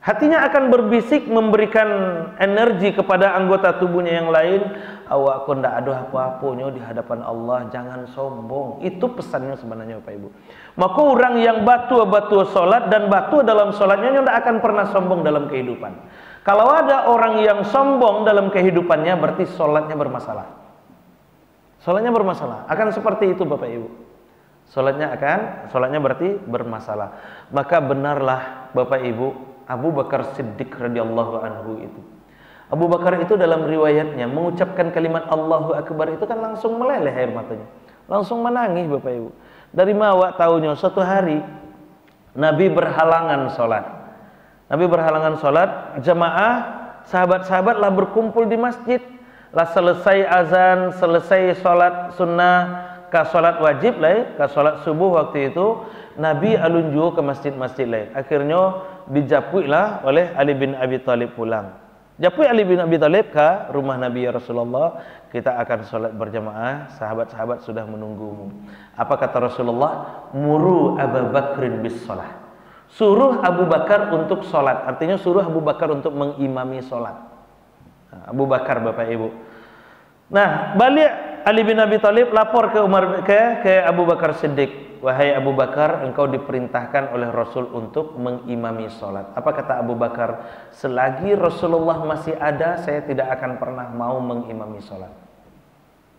Hatinya akan berbisik memberikan energi kepada anggota tubuhnya yang lain. Awak kau ndak ada apa-apanya di hadapan Allah, jangan sombong. Itu pesannya sebenarnya Bapak Ibu. Maka orang yang batu-batu solat dan batu dalam solatnya ndak akan pernah sombong dalam kehidupan. Kalau ada orang yang sombong dalam kehidupannya, berarti solatnya bermasalah. Solatnya bermasalah. Akan seperti itu Bapak Ibu. Solatnya berarti bermasalah. Maka benarlah Bapak Ibu, Abu Bakar Siddiq radhiyallahu anhu itu. Abu Bakar itu dalam riwayatnya mengucapkan kalimat Allahu Akbar itu kan langsung meleleh air matanya. Langsung menangis Bapak Ibu. Dari mana tahunya suatu hari Nabi berhalangan sholat. Nabi berhalangan sholat, jamaah sahabat-sahabat lah berkumpul di masjid. Lah selesai azan, selesai sholat sunnah, ke sholat wajib lah, ke sholat subuh waktu itu, Nabi alunju ke masjid-masjid lain. Akhirnya dijapui lah oleh Ali bin Abi Thalib pulang. Japui Ali bin Abi Thalib ke rumah Nabi ya Rasulullah, kita akan sholat berjamaah, sahabat-sahabat sudah menunggumu. Apa kata Rasulullah? Muru Abu Bakrin bis sholat. Suruh Abu Bakar untuk sholat. Artinya suruh Abu Bakar untuk mengimami sholat. Nah, Abu Bakar Bapak Ibu. Nah, balik Ali bin Abi Thalib lapor ke Abu Bakar Siddiq. Wahai Abu Bakar, engkau diperintahkan oleh Rasul untuk mengimami sholat. Apa kata Abu Bakar? Selagi Rasulullah masih ada, saya tidak akan pernah mau mengimami sholat.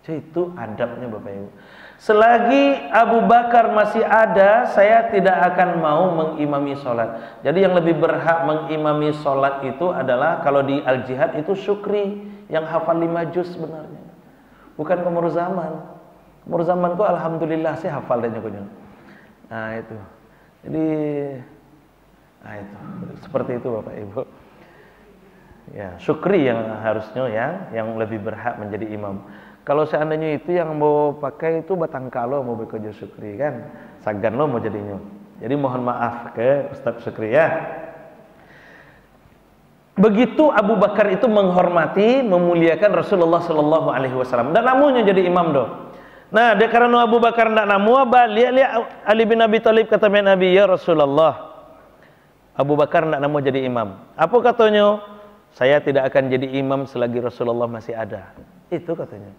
Jadi itu adabnya Bapak Ibu. Selagi Abu Bakar masih ada, saya tidak akan mau mengimami sholat. Jadi yang lebih berhak mengimami sholat itu adalah, kalau di Al-Jihad itu Syukri, yang hafal 5 juz sebenarnya. Bukan Qamar Zaman. Qamar Zaman kok alhamdulillah sih hafal dan nyokonya. Nah itu. Jadi itu seperti itu Bapak Ibu. Ya, Syukri yang harusnya yang lebih berhak menjadi imam. Kalau seandainya itu yang mau pakai itu batang kalo mau bekerja Syukri kan, sagan lo mau jadinya. Jadi mohon maaf ke Ustaz Syukri ya. Begitu Abu Bakar itu menghormati, memuliakan Rasulullah Sallallahu Alaihi Wasallam. Dan namunnya jadi imam doh. Nah, karena Abu Bakar tidak namu, lihat Ali bin Abi Thalib kata Nabi, ya Rasulullah, Abu Bakar tidak namu jadi imam. Apa katanya? Saya tidak akan jadi imam selagi Rasulullah masih ada. Itu katanya.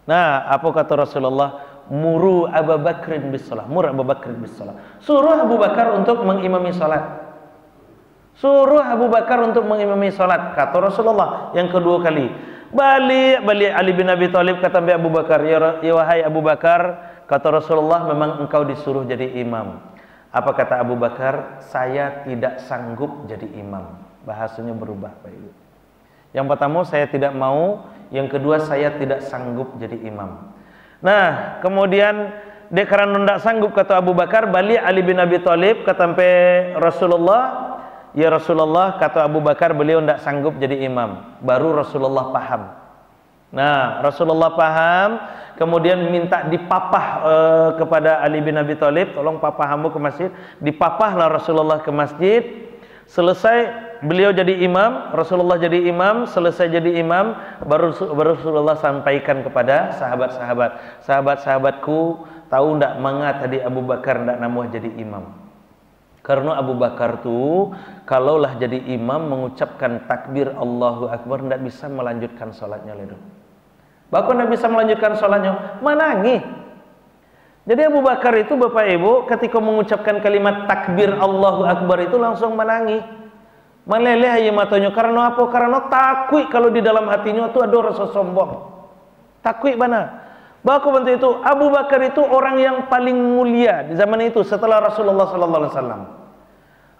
Nah, apa kata Rasulullah? Muru Abu Bakrin bis shalah. Muru Abu Bakrin bis shalah. Suruh Abu Bakar untuk mengimami salat. Suruh Abu Bakar untuk mengimami salat, kata Rasulullah yang kedua kali. Balik Ali bin Abi Thalib kata Abu Bakar, ya wahai Abu Bakar, kata Rasulullah, memang engkau disuruh jadi imam. Apa kata Abu Bakar? Saya tidak sanggup jadi imam. Bahasanya berubah Pak Ibu. Yang pertama saya tidak mau, yang kedua saya tidak sanggup jadi imam. Nah, kemudian dia karena tidak sanggup kata Abu Bakar, balik Ali bin Abi Thalib kata Rasulullah, ya Rasulullah, kata Abu Bakar, beliau tidak sanggup jadi imam. Baru Rasulullah paham. Nah, Rasulullah paham, kemudian minta dipapah kepada Ali bin Abi Thalib, tolong papah kamu ke masjid. Dipapahlah Rasulullah ke masjid. Selesai beliau jadi imam, Rasulullah jadi imam. Selesai jadi imam, baru Rasulullah sampaikan kepada sahabat-sahabat, sahabat-sahabatku, tahu tidak mengapa tadi Abu Bakar tidak namuh jadi imam? Karena Abu Bakar tuh kalaulah jadi imam mengucapkan takbir Allahu Akbar tidak bisa melanjutkan sholatnya ledo. Bahkan tidak bisa melanjutkan sholatnya, menangis. Jadi Abu Bakar itu Bapak Ibu ketika mengucapkan kalimat takbir Allahu Akbar itu langsung menangis. Meleleh aja matanya. Karena apa? Karena takut kalau di dalam hatinya tuh ada rasa sombong. Takut mana? Bahkan waktu itu Abu Bakar itu orang yang paling mulia di zaman itu setelah Rasulullah Sallallahu Alaihi Wasallam.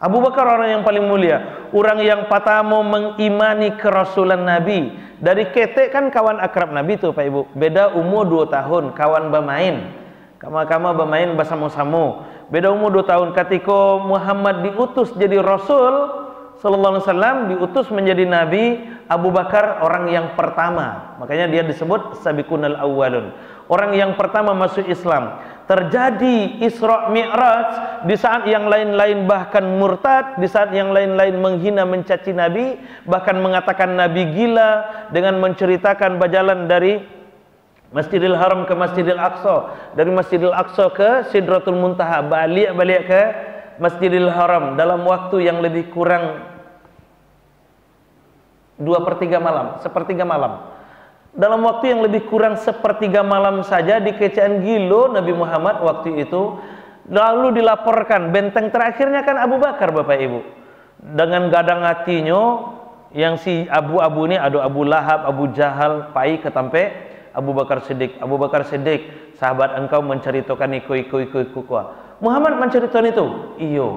Abu Bakar orang yang paling mulia, orang yang pertama mengimani kerasulan Nabi. Dari ketek kan kawan akrab Nabi tuh Pak Ibu. Beda umur 2 tahun, kawan bermain. Kama-kama bermain bersama-sama. Beda umur 2 tahun. Ketika Muhammad diutus jadi Rasul Sallallahu Alaihi Wasallam, diutus menjadi Nabi, Abu Bakar orang yang pertama. Makanya dia disebut Sabiqunal Awwalun. Orang yang pertama masuk Islam. Terjadi Isra Mi'raj di saat yang lain-lain bahkan murtad, di saat yang lain-lain menghina mencaci Nabi, bahkan mengatakan Nabi gila dengan menceritakan berjalan dari Masjidil Haram ke Masjidil Aqsa, dari Masjidil Aqsa ke Sidratul Muntaha, balik ke Masjidil Haram dalam waktu yang lebih kurang 2/3 malam, sepertiga malam. Dalam waktu yang lebih kurang sepertiga malam saja di Kecaan Gilo Nabi Muhammad waktu itu, lalu dilaporkan benteng terakhirnya kan Abu Bakar, Bapak Ibu. Dengan gadang hatinya yang si abu-abu ini, ada Abu Lahab, Abu Jahal, pai ketampe Abu Bakar Siddiq. Abu Bakar Siddiq, sahabat engkau menceritakan iko. Muhammad menceritakan itu. Iyo,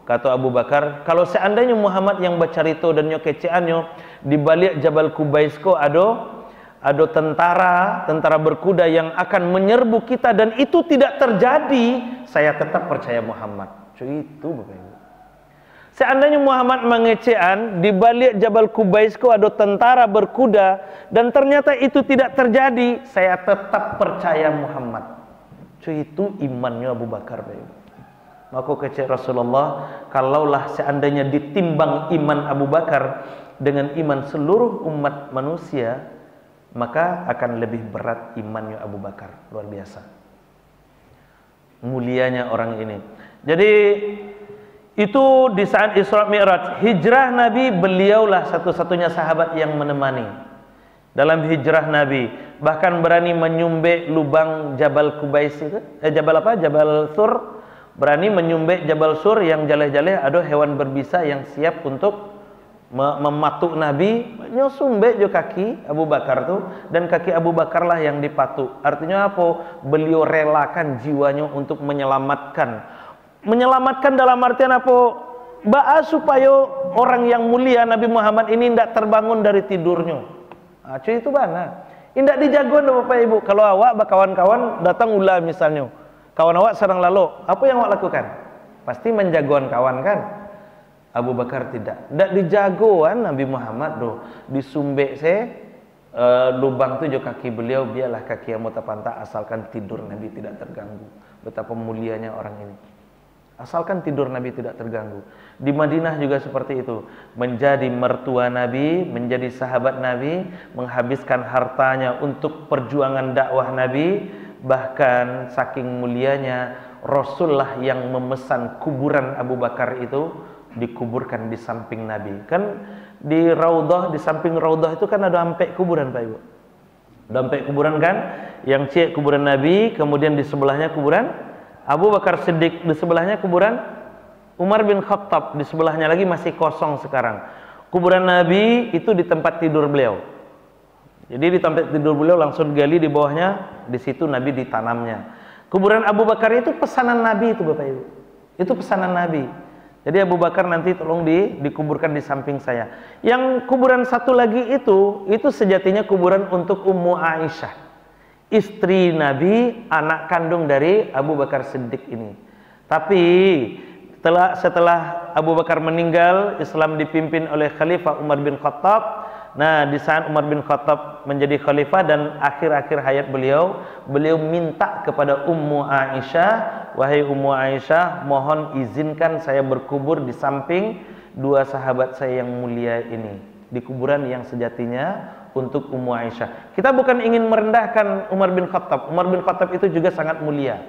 kata Abu Bakar, kalau seandainya Muhammad yang bercerita dan nyokeceannya di balik Jabal Kubaisko ada tentara berkuda yang akan menyerbu kita dan itu tidak terjadi, saya tetap percaya Muhammad. Itu Bapak Ibu. Seandainya Muhammad mengecean di balik Jabal Kubaisko ada tentara berkuda dan ternyata itu tidak terjadi, saya tetap percaya Muhammad. Itu imannya Abu Bakar, Bapak Ibu. Maka kecek Rasulullah, kalaulah seandainya ditimbang iman Abu Bakar dengan iman seluruh umat manusia, maka akan lebih berat imannya Abu Bakar. Luar biasa mulianya orang ini. Jadi itu di saat Isra Mi'raj, hijrah Nabi, beliaulah satu-satunya sahabat yang menemani dalam hijrah Nabi. Bahkan berani menyumbek lubang Jabal Kubais itu, Jabal Sur, berani menyumbek Jabal Sur yang jaleh-jaleh ada hewan berbisa yang siap untuk mematuk Nabi. Nyumbek jo kaki Abu Bakar tuh, dan kaki Abu Bakar lah yang dipatuk. Artinya apa? Beliau relakan jiwanya untuk menyelamatkan dalam artian apa? Supaya orang yang mulia Nabi Muhammad ini tidak terbangun dari tidurnya. Cuy itu bana. Tidak dijagoan Bapak Ibu. Kalau awak kawan-kawan datang ulah misalnya, kawan awak sedang lalu, apa yang awak lakukan? Pasti menjagoan kawan kan? Abu Bakar tidak dijagoan Nabi Muhammad doh. Disumbek lubang tu jo kaki beliau, biarlah kaki yang mau terpantak asalkan tidur Nabi tidak terganggu. Betapa mulianya orang ini. Asalkan tidur Nabi tidak terganggu. Di Madinah juga seperti itu. Menjadi mertua Nabi, menjadi sahabat Nabi, menghabiskan hartanya untuk perjuangan dakwah Nabi. Bahkan saking mulianya, Rasulullah yang memesan kuburan Abu Bakar itu dikuburkan di samping Nabi. Kan di Raudhah, di samping Raudhah itu kan ada ampek kuburan, Pak Ibu. Ada ampek kuburan kan? Yang cek kuburan Nabi, kemudian di sebelahnya kuburan Abu Bakar Siddiq, di sebelahnya kuburan Umar bin Khattab, di sebelahnya lagi masih kosong sekarang. Kuburan Nabi itu di tempat tidur beliau. Jadi di tempat tidur beliau langsung gali di bawahnya, di situ Nabi ditanamnya. Kuburan Abu Bakar itu pesanan Nabi itu Bapak Ibu. Itu pesanan Nabi. Jadi Abu Bakar nanti tolong dikuburkan di samping saya. Yang kuburan satu lagi itu sejatinya kuburan untuk Ummu Aisyah, istri Nabi, anak kandung dari Abu Bakar Siddiq ini. Tapi setelah Abu Bakar meninggal, Islam dipimpin oleh Khalifah Umar bin Khattab. Nah, di saat Umar bin Khattab menjadi khalifah dan akhir-akhir hayat beliau minta kepada Ummu Aisyah, wahai Ummu Aisyah, mohon izinkan saya berkubur di samping dua sahabat saya yang mulia ini, di kuburan yang sejatinya untuk Ummu Aisyah. Kita bukan ingin merendahkan Umar bin Khattab. Umar bin Khattab itu juga sangat mulia.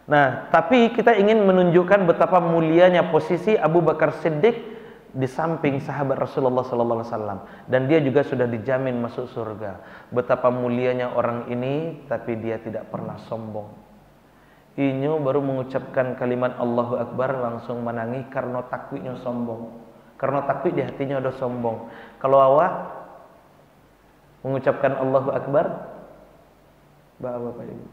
Nah, tapi kita ingin menunjukkan betapa mulianya posisi Abu Bakar Siddiq di samping sahabat Rasulullah sallallahu alaihi wasallam, dan dia juga sudah dijamin masuk surga. Betapa mulianya orang ini, tapi dia tidak pernah sombong. Inyo baru mengucapkan kalimat Allahu Akbar langsung menangis karena takwiknya sombong. Karena takwik di hatinya ada sombong. Kalau awak mengucapkan Allahu Akbar, Bapak Ibu,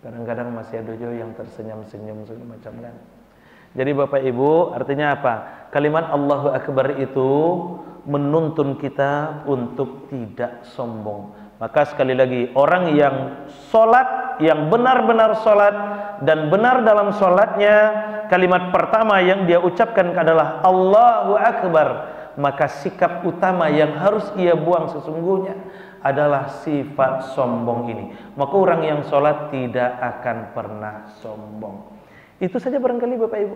kadang-kadang masih ada juga yang tersenyum-senyum segala macam kan. Jadi Bapak Ibu, artinya apa? Kalimat Allahu Akbar itu menuntun kita untuk tidak sombong. Maka sekali lagi, orang yang sholat, yang benar-benar sholat dan benar dalam sholatnya, kalimat pertama yang dia ucapkan adalah Allahu Akbar. Maka sikap utama yang harus ia buang sesungguhnya adalah sifat sombong ini. Maka orang yang sholat tidak akan pernah sombong. Itu saja barangkali Bapak Ibu.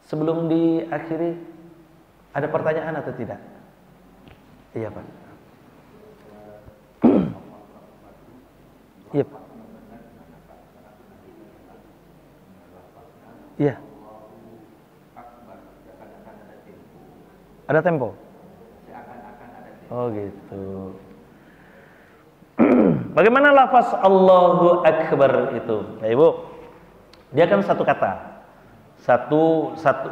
Sebelum diakhiri, ada pertanyaan atau tidak? Iya Pak. Iya Pak. Iya. Ada tempo? Oh gitu. Bagaimana lafaz Allahu Akbar itu? Ya Ibu, dia kan satu kata.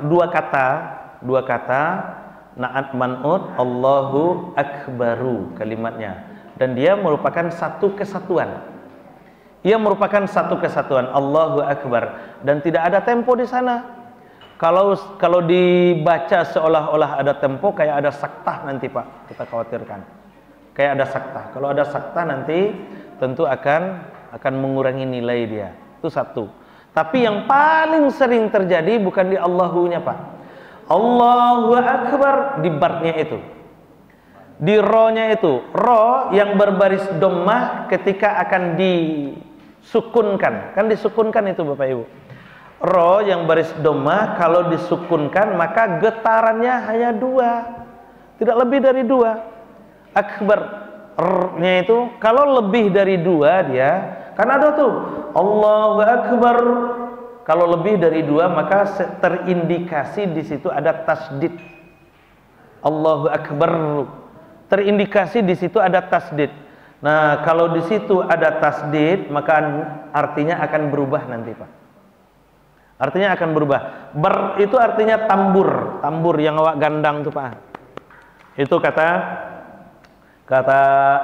Dua kata na'at man'ut Allahu Akbaru kalimatnya. Dan dia merupakan satu kesatuan. Ia merupakan satu kesatuan, Allahu Akbar, dan tidak ada tempo di sana. Kalau dibaca seolah-olah ada tempo, kayak ada saktah nanti Pak, kita khawatirkan. Kayak ada saktah. Kalau ada saktah nanti tentu akan mengurangi nilai dia. Itu satu. Tapi yang paling sering terjadi bukan di Allahu-nya Pak. Allahu Akbar di barnya itu. Di ro-nya itu. Ro yang berbaris dhammah ketika akan disukunkan. Kan disukunkan itu Bapak Ibu. Ro yang baris dhammah kalau disukunkan maka getarannya hanya 2. Tidak lebih dari 2. Akbar R-nya itu kalau lebih dari 2 dia, kan ada tuh Allahu Akbar. Kalau lebih dari 2 maka terindikasi di situ ada tasdid. Allahu Akbar. Terindikasi di situ ada tasdid. Nah, kalau di situ ada tasdid maka artinya akan berubah nanti Pak. Artinya akan berubah. Ber itu artinya tambur, tambur yang awak gandang tuh Pak. Itu kata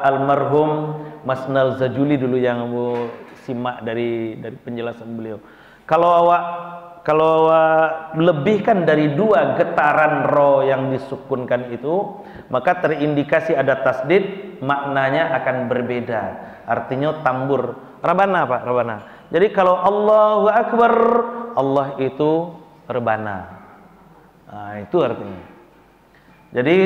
almarhum Mas Nal Zajuli dulu yang mau simak dari penjelasan beliau. Kalau awak lebihkan dari 2 getaran ro yang disukunkan itu, maka terindikasi ada tasdid, maknanya akan berbeda. Artinya tambur. Rabana Pak, rabana. Jadi kalau Allahu Akbar, Allah itu rebana. Nah, itu artinya. Jadi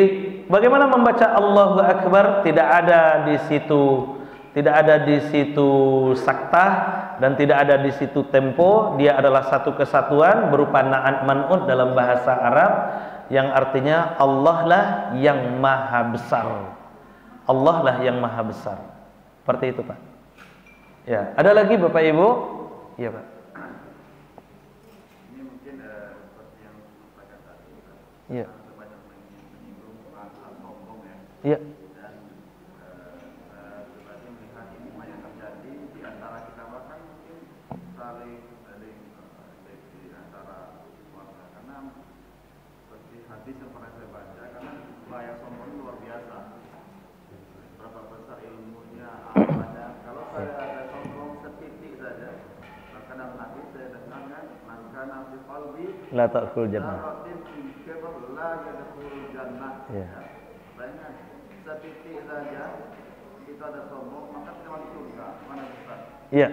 bagaimana membaca Allahu Akbar? Tidak ada di situ saktah dan tidak ada di situ tempo. Dia adalah satu kesatuan berupa na'at man'ut dalam bahasa Arab yang artinya Allah lah yang maha besar. Allah lah yang maha besar. Seperti itu Pak. Ya, ada lagi Bapak Ibu? Iya Pak. Ini mungkin seperti yang Pak kata tadi. Iya. Ya. Iya. Dan sebagai melihat ini yang terjadi di antara kita bahkan mungkin saling di antara keluarga, karena seperti hadis yang pernah saya baca, karena bahaya sombong luar biasa. Berapa besar ilmunya, amalnya. Kalau saya ada sombong setitik saja, maka dalam hadis saya dengarkan maka nafsi qalbi La ta'khul jannah. la yadkhul jannah. Iya. Bayangkan setitik saja kita ada sombong maka kita masuk surga. Mana bisa? Iya.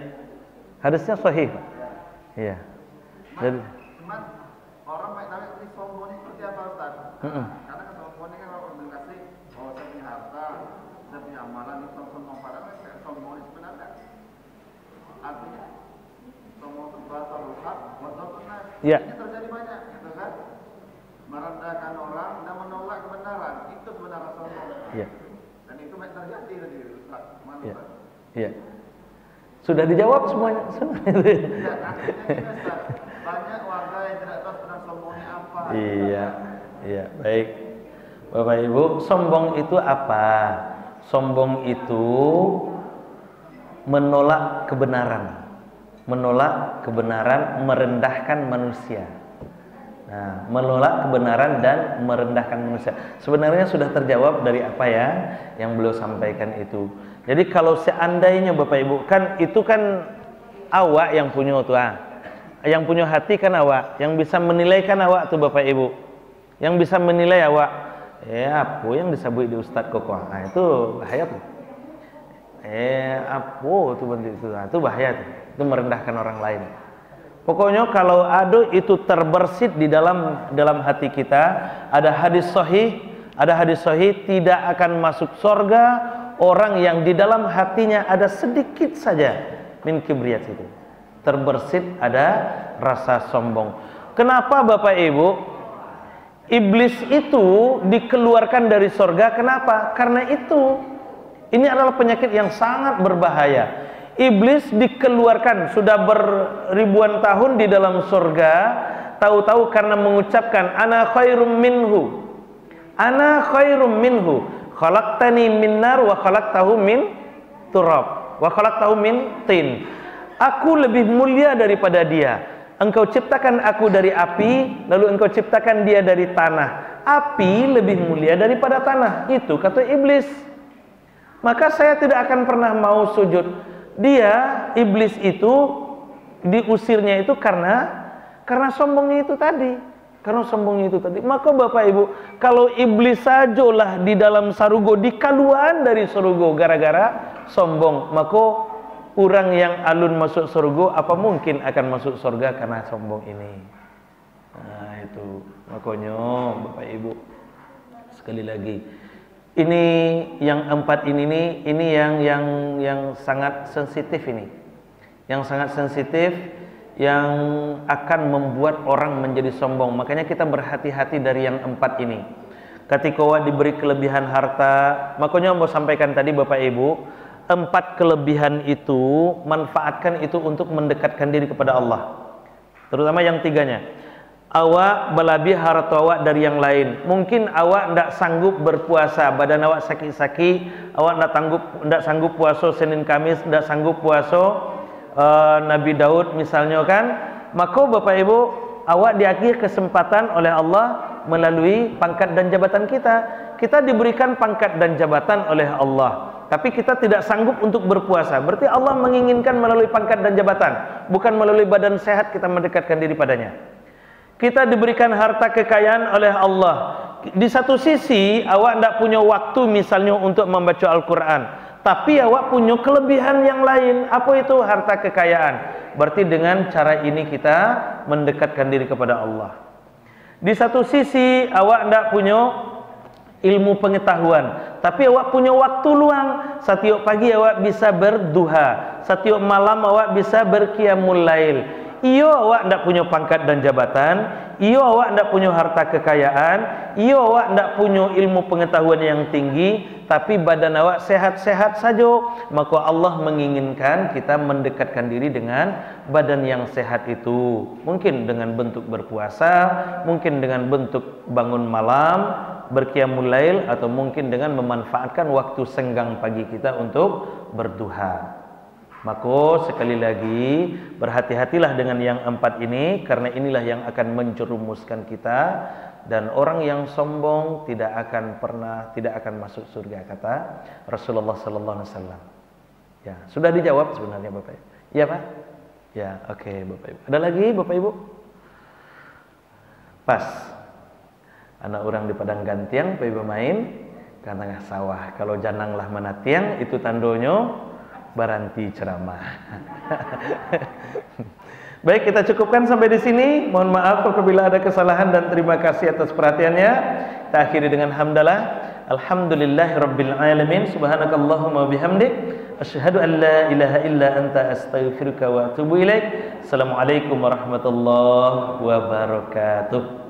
Hadisnya sahih. Iya. Jadi cuman orang baik tahu ini sombong ini seperti apa Ustaz? Karena kesombongan ini kan orang mengkasih saya punya harta, saya punya amalan, ini sombong padahal sombong ini sebenarnya artinya sombong itu bahasa rusak, bahasa benar. Iya. Ini terjadi banyak, gitu kan? Merendahkan orang dan menolak kebenaran, itu sebenarnya sombong. Iya. Dan itu banyak terjadi tadi Ustaz. Iya. Iya. Sudah dijawab semuanya. Iya, akhirnya Ustaz, banyak warga yang tidak tahu sebenarnya sombongnya apa. Iya. Iya, baik. Bapak Ibu, sombong itu apa? Sombong itu menolak kebenaran. Menolak kebenaran, merendahkan manusia. Nah, menolak kebenaran dan merendahkan manusia. Sebenarnya sudah terjawab dari apa ya yang beliau sampaikan itu. Jadi kalau seandainya Bapak Ibu, kan itu kan awak yang punya tuh, yang punya hati kan awak, yang bisa menilai kan awak tuh Bapak Ibu, yang bisa menilai awak. Apa yang disebut di Ustadz Koko? Nah, itu bahaya tuh. Apa tuh bentuk itu? Nah, itu bahaya tuh. Itu merendahkan orang lain. Pokoknya kalau ada itu terbersit di dalam hati kita, ada hadis sahih tidak akan masuk surga orang yang di dalam hatinya ada sedikit saja min kibriyat itu. Terbersit ada rasa sombong. Kenapa Bapak Ibu? Iblis itu dikeluarkan dari surga. Kenapa? Karena itu. Ini adalah penyakit yang sangat berbahaya. Iblis dikeluarkan sudah beribuan tahun di dalam surga, tahu-tahu karena mengucapkan ana khairum minhu, Ana khairum minhu, khalaqtani min nar wa khalaqtahu min turab wa khalaqtahu min tin. Aku lebih mulia daripada dia. Engkau ciptakan aku dari api, lalu engkau ciptakan dia dari tanah. Api lebih mulia daripada tanah. Itu kata iblis. Maka saya tidak akan pernah mau sujud. Dia, iblis itu diusirnya itu karena sombongnya itu tadi. Karena sombongnya itu tadi. Maka Bapak Ibu, kalau iblis sajalah di dalam sarugo, dikaluan dari sarugo gara-gara sombong, maka orang yang alun masuk surga, apa mungkin akan masuk surga karena sombong ini. Nah itu makanya Bapak Ibu, sekali lagi, ini yang 4 ini yang sangat sensitif ini, yang sangat sensitif, yang akan membuat orang menjadi sombong. Makanya kita berhati-hati dari yang 4 ini. Ketika diberi kelebihan harta, makanya mau sampaikan tadi Bapak Ibu, 4 kelebihan itu manfaatkan itu untuk mendekatkan diri kepada Allah. Terutama yang 3-nya. Awak berlebih harta awak dari yang lain. Mungkin awak tidak sanggup berpuasa, badan awak sakit-sakit, awak tidak sanggup puasa Senin Kamis, tidak sanggup puasa Nabi Daud misalnya kan, maka Bapak Ibu, awak diakhir kesempatan oleh Allah melalui pangkat dan jabatan kita. Kita diberikan pangkat dan jabatan oleh Allah, tapi kita tidak sanggup untuk berpuasa. Berarti Allah menginginkan melalui pangkat dan jabatan, bukan melalui badan sehat kita mendekatkan diri padanya. Kita diberikan harta kekayaan oleh Allah. Di satu sisi awak tidak punya waktu misalnya untuk membaca Al-Quran, tapi awak punya kelebihan yang lain. Apa itu? Harta kekayaan. Berarti dengan cara ini kita mendekatkan diri kepada Allah. Di satu sisi awak tidak punya ilmu pengetahuan, tapi awak punya waktu luang. Setiap pagi awak bisa berduha, setiap malam awak bisa berqiyamul lail. Iyo awak tidak punya pangkat dan jabatan, iyo awak tidak punya harta kekayaan, iyo awak tidak punya ilmu pengetahuan yang tinggi, tapi badan awak sehat-sehat saja. Maka Allah menginginkan kita mendekatkan diri dengan badan yang sehat itu. Mungkin dengan bentuk berpuasa, mungkin dengan bentuk bangun malam, berqiyamul lail, atau mungkin dengan memanfaatkan waktu senggang pagi kita untuk berduha. Maka sekali lagi berhati-hatilah dengan yang 4 ini, karena inilah yang akan menjerumuskan kita, dan orang yang sombong tidak akan masuk surga, kata Rasulullah sallallahu alaihi wasallam. Ya, sudah dijawab sebenarnya Bapak Ibu. Iya, Pak? Ya, oke Bapak Ibu. Ada lagi Bapak Ibu? Pas. Anak orang di padang gantiang Bapak Ibu main ke tengah sawah. Kalau jananglah menatiang, itu tandonyo baranti ceramah. Baik, kita cukupkan sampai di sini. Mohon maaf apabila ada kesalahan, dan terima kasih atas perhatiannya. Kita akhiri dengan hamdalah. Alhamdulillahirabbil alamin. Subhanakallahumma bihamdik, asyhadu an la ilaha illa anta astaghfiruka wa atubu ilaik. Assalamualaikum warahmatullahi wabarakatuh.